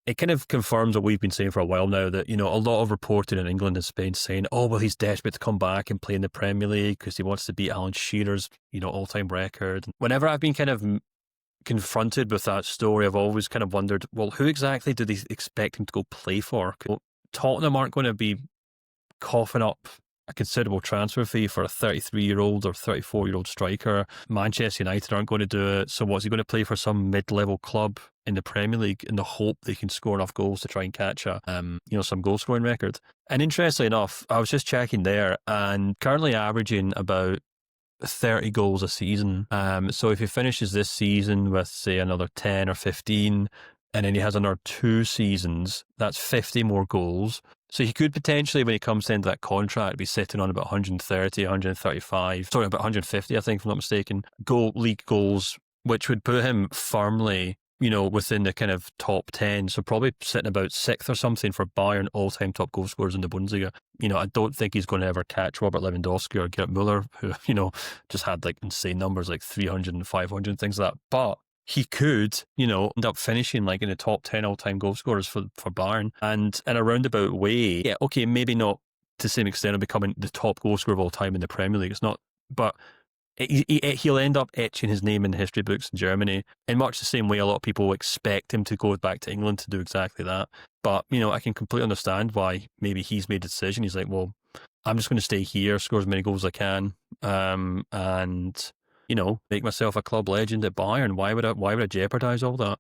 it kind of confirms what we've been saying for a while now, that, a lot of reporting in England and Spain saying, oh, well, he's desperate to come back and play in the Premier League because he wants to beat Alan Shearer's, all-time record. Whenever I've been kind of confronted with that story, I've always kind of wondered, well, who exactly do they expect him to go play for? Tottenham aren't going to be coughing up a considerable transfer fee for a 33-year-old or 34-year-old striker. Manchester United aren't going to do it. So what's he going to play for some mid-level club in the Premier League in the hope they can score enough goals to try and catch some goal scoring record? And interestingly enough, I was just checking there, and currently averaging about 30 goals a season. So if he finishes this season with, say, another 10 or 15, and then he has another 2 seasons, that's 50 more goals. So he could potentially, when he comes to the end of that contract, be sitting on about 130, 135, sorry, about 150, I think, if I'm not mistaken, league goals, which would put him firmly, within the kind of top 10. So probably sitting about 6th or something for Bayern all-time top goal scorers in the Bundesliga. I don't think he's going to ever catch Robert Lewandowski or Gerd Muller, who, just had like insane numbers like 300 and 500, things like that. But he could, end up finishing like in the top 10 all-time goal scorers for Bayern. And in a roundabout way, yeah, okay, maybe not to the same extent of becoming the top goal scorer of all time in the Premier League. It's not, but he'll end up etching his name in the history books in Germany in much the same way a lot of people expect him to go back to England to do exactly that. But, I can completely understand why maybe he's made a decision. He's like, well, I'm just going to stay here, score as many goals as I can, and make myself a club legend at Bayern. Why would I jeopardise all that?